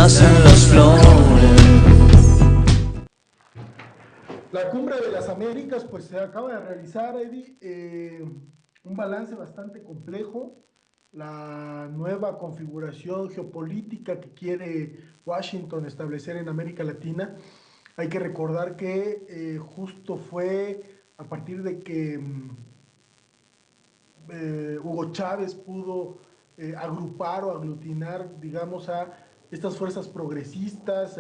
nacen las flores. La cumbre de las Américas, pues se acaba de realizar, Eddie, un balance bastante complejo, la nueva configuración geopolítica que quiere Washington establecer en América Latina. Hay que recordar que justo fue a partir de que Hugo Chávez pudo agrupar o aglutinar, digamos, a estas fuerzas progresistas,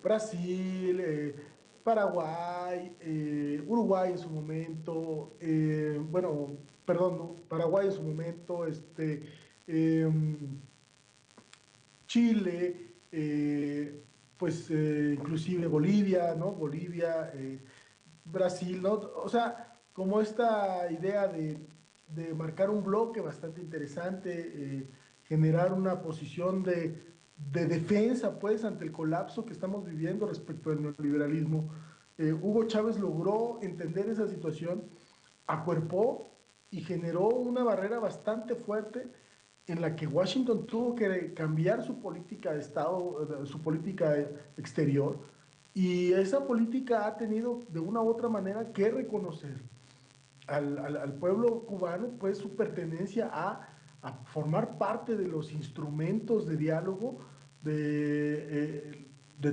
Brasil, Paraguay, Uruguay en su momento, bueno, perdón, no, Paraguay en su momento, eh, Chile, pues inclusive Bolivia, ¿no? Bolivia, Brasil, ¿no? O sea, como esta idea de marcar un bloque bastante interesante, generar una posición de defensa, pues, ante el colapso que estamos viviendo respecto al neoliberalismo. Hugo Chávez logró entender esa situación, acuerpó y generó una barrera bastante fuerte en la que Washington tuvo que cambiar su política de Estado, su política exterior, y esa política ha tenido de una u otra manera que reconocer al pueblo cubano, pues su pertenencia a formar parte de los instrumentos de diálogo de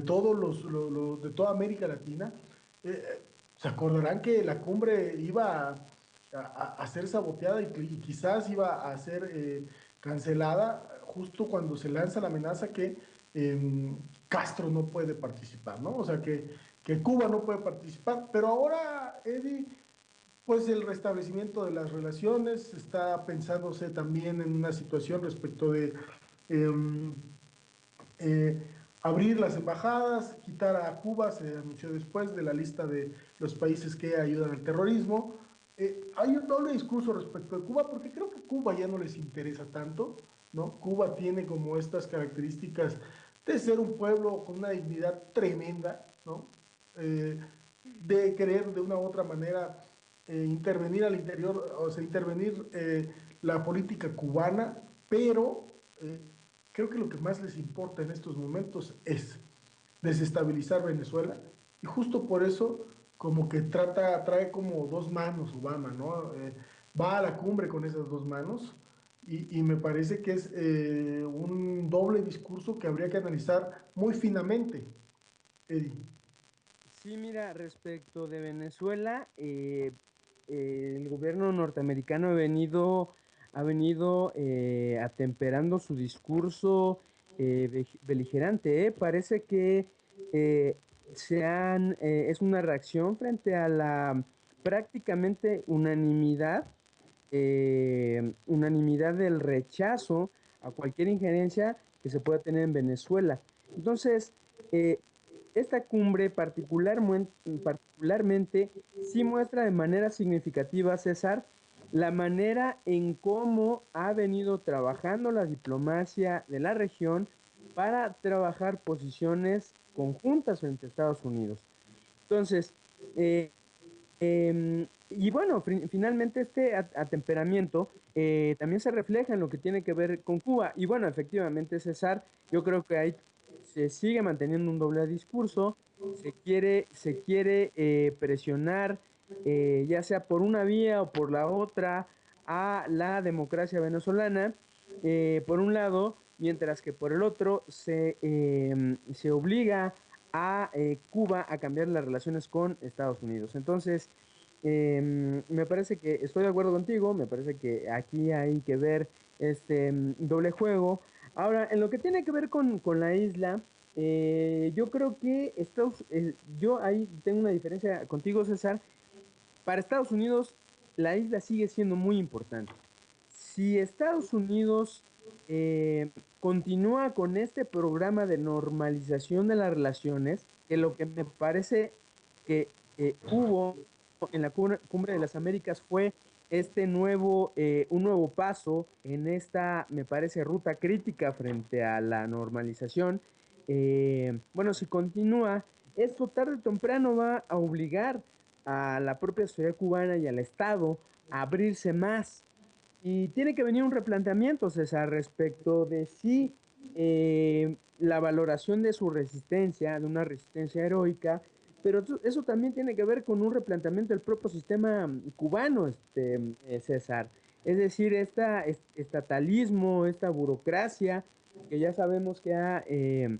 todos de toda América Latina. Se acordarán que la cumbre iba a ser saboteada y quizás iba a ser cancelada justo cuando se lanza la amenaza que Castro no puede participar, ¿no? O sea, que Cuba no puede participar, pero ahora, Eddie, pues el restablecimiento de las relaciones, está pensándose también en una situación respecto de eh, eh, abrir las embajadas, quitar a Cuba, se anunció después de la lista de los países que ayudan al terrorismo. Hay un doble discurso respecto de Cuba, porque creo que Cuba ya no les interesa tanto, ¿no? Cuba tiene como estas características de ser un pueblo con una dignidad tremenda, ¿no? Eh, de querer de una u otra manera intervenir al interior, o sea, intervenir la política cubana, pero creo que lo que más les importa en estos momentos es desestabilizar Venezuela, y justo por eso como que trae como dos manos Obama, ¿no? Va a la cumbre con esas dos manos, y me parece que es un doble discurso que habría que analizar muy finamente, Eddie. Sí, mira, respecto de Venezuela, el gobierno norteamericano ha venido atemperando su discurso beligerante. Parece que eh, es una reacción frente a la prácticamente unanimidad del rechazo a cualquier injerencia que se pueda tener en Venezuela. Entonces, eh, esta cumbre particularmente sí muestra de manera significativa, César, la manera en cómo ha venido trabajando la diplomacia de la región para trabajar posiciones conjuntas frente a Estados Unidos. Entonces, eh, y bueno, finalmente este atemperamiento también se refleja en lo que tiene que ver con Cuba. Y bueno, efectivamente, César, yo creo que ahí se sigue manteniendo un doble discurso, se quiere presionar, ya sea por una vía o por la otra, a la democracia venezolana, por un lado, mientras que por el otro se obliga a Cuba a cambiar las relaciones con Estados Unidos. Entonces, me parece que estoy de acuerdo contigo, me parece que aquí hay que ver este doble juego. Ahora, en lo que tiene que ver con la isla, yo creo que yo ahí tengo una diferencia contigo, César. Para Estados Unidos, la isla sigue siendo muy importante. Si Estados Unidos continúa con este programa de normalización de las relaciones, que lo que me parece que hubo en la cumbre de las Américas fue un nuevo paso en esta, me parece, ruta crítica frente a la normalización. Bueno, si continúa, esto tarde o temprano va a obligar a la propia sociedad cubana y al Estado a abrirse más. Y tiene que venir un replanteamiento, César, respecto de si la valoración de su resistencia, de una resistencia heroica, pero eso también tiene que ver con un replanteamiento del propio sistema cubano, César. Es decir, estatalismo, esta burocracia, que ya sabemos que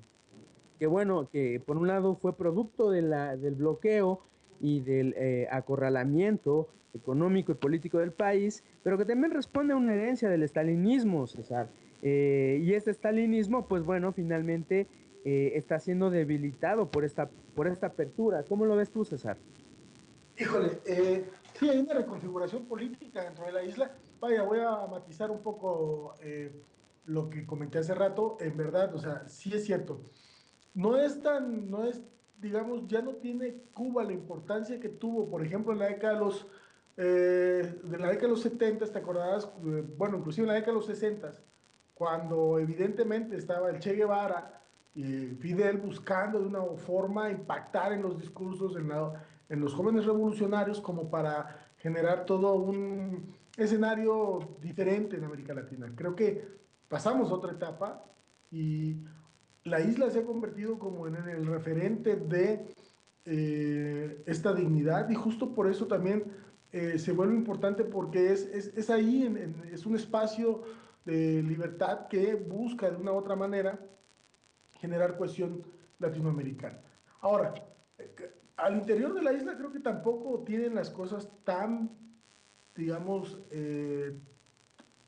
bueno, que por un lado fue producto del bloqueo y del acorralamiento económico y político del país, pero que también responde a una herencia del estalinismo, César. Y este estalinismo, pues bueno, finalmente está siendo debilitado por esta apertura. ¿Cómo lo ves tú, César? Híjole, sí hay una reconfiguración política dentro de la isla. Vaya, voy a matizar un poco lo que comenté hace rato. En verdad, o sea, sí es cierto. No es, digamos, ya no tiene Cuba la importancia que tuvo, por ejemplo, en la década de la década de los 70, ¿te acordarás? Bueno, inclusive en la década de los 60, cuando evidentemente estaba el Che Guevara y Fidel buscando de una forma impactar en los discursos, en los jóvenes revolucionarios, como para generar todo un escenario diferente en América Latina. Creo que pasamos a otra etapa y la isla se ha convertido como en el referente de esta dignidad y justo por eso también se vuelve importante porque es ahí, es un espacio de libertad que busca de una u otra manera generar cohesión latinoamericana. Ahora, al interior de la isla creo que tampoco tienen las cosas tan, digamos,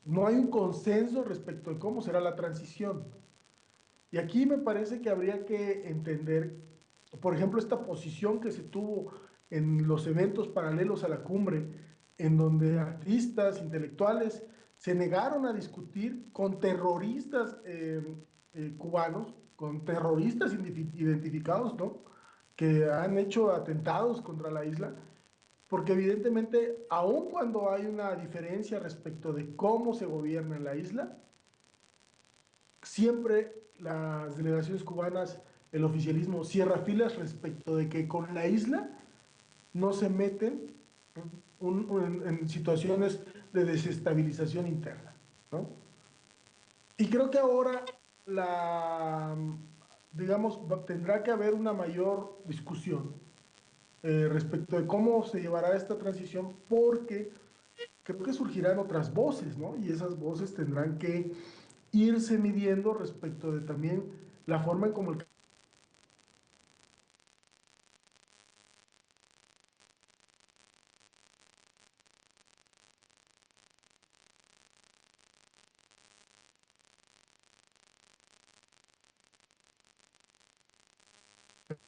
no hay un consenso respecto de cómo será la transición. Y aquí me parece que habría que entender, por ejemplo, esta posición que se tuvo en los eventos paralelos a la cumbre, en donde artistas, intelectuales se negaron a discutir con terroristas cubanos, con terroristas identificados, ¿no? Que han hecho atentados contra la isla, porque evidentemente, aun cuando hay una diferencia respecto de cómo se gobierna en la isla, siempre las delegaciones cubanas, el oficialismo cierra filas respecto de que con la isla no se meten en situaciones de desestabilización interna, ¿no? Y creo que ahora la, digamos, tendrá que haber una mayor discusión respecto de cómo se llevará esta transición, porque creo que surgirán otras voces, ¿no? Y esas voces tendrán que irse midiendo respecto de también la forma en cómo el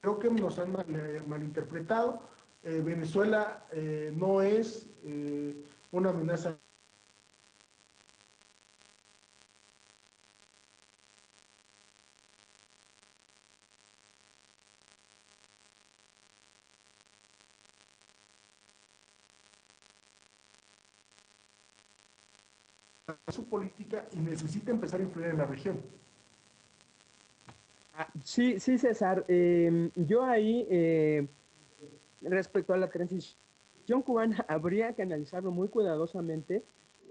creo que nos han malinterpretado. Venezuela no es una amenaza a su política y necesita empezar a influir en la región. Ah, sí, sí, César. Yo ahí, respecto a la transición cubana, habría que analizarlo muy cuidadosamente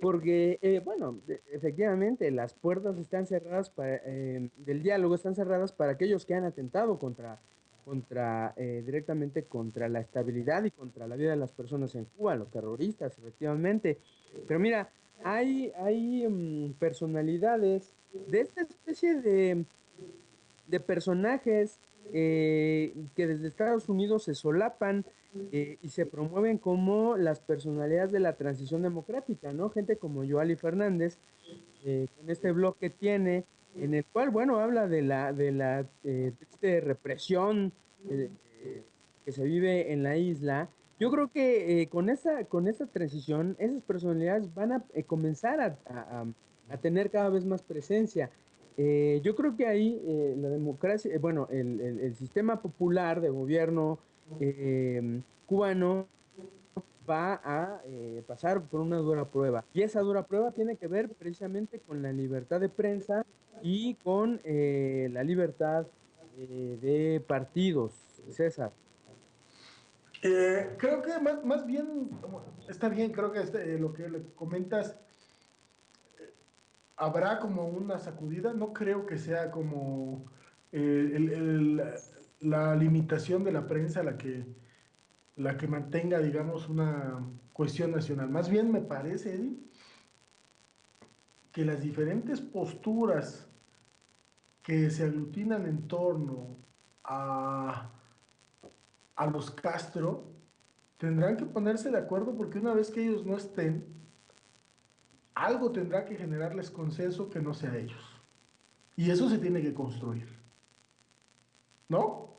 porque, bueno, efectivamente, las puertas están cerradas del diálogo, están cerradas para aquellos que han atentado directamente contra la estabilidad y contra la vida de las personas en Cuba, los terroristas, efectivamente. Pero mira, hay personalidades de esta especie de personajes que desde Estados Unidos se solapan y se promueven como las personalidades de la transición democrática, ¿no? Gente como Yoali Fernández, con este blog que tiene, en el cual, bueno, habla de la triste represión que se vive en la isla. Yo creo que con esta transición, esas personalidades van a comenzar a tener cada vez más presencia. Yo creo que ahí la democracia, bueno, el sistema popular de gobierno cubano va a pasar por una dura prueba. Y esa dura prueba tiene que ver precisamente con la libertad de prensa y con la libertad de partidos, César. Creo que más bien está bien, creo que lo que le comentas habrá como una sacudida, no creo que sea como la limitación de la prensa la que mantenga, digamos, una cuestión nacional. Más bien me parece, Eddie, que las diferentes posturas que se aglutinan en torno a, a los Castro tendrán que ponerse de acuerdo porque una vez que ellos no estén, algo tendrá que generarles consenso que no sea ellos. Y eso se tiene que construir, ¿no?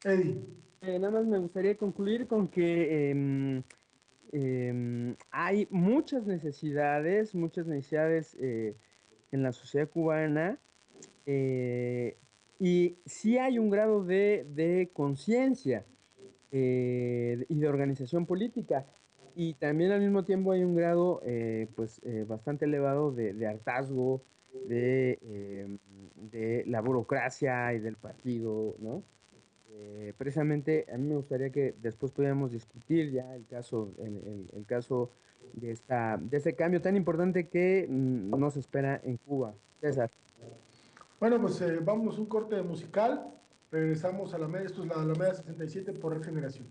Eddie, Nada más me gustaría concluir con que hay muchas necesidades en la sociedad cubana, eh, y sí hay un grado de conciencia y de organización política. Y también al mismo tiempo hay un grado bastante elevado de hartazgo de la burocracia y del partido, ¿no? Precisamente a mí me gustaría que después pudiéramos discutir ya el caso de este cambio tan importante que nos espera en Cuba. César. bueno, pues vamos un corte musical, regresamos a la media, esto es la Alameda 67 por Regeneración.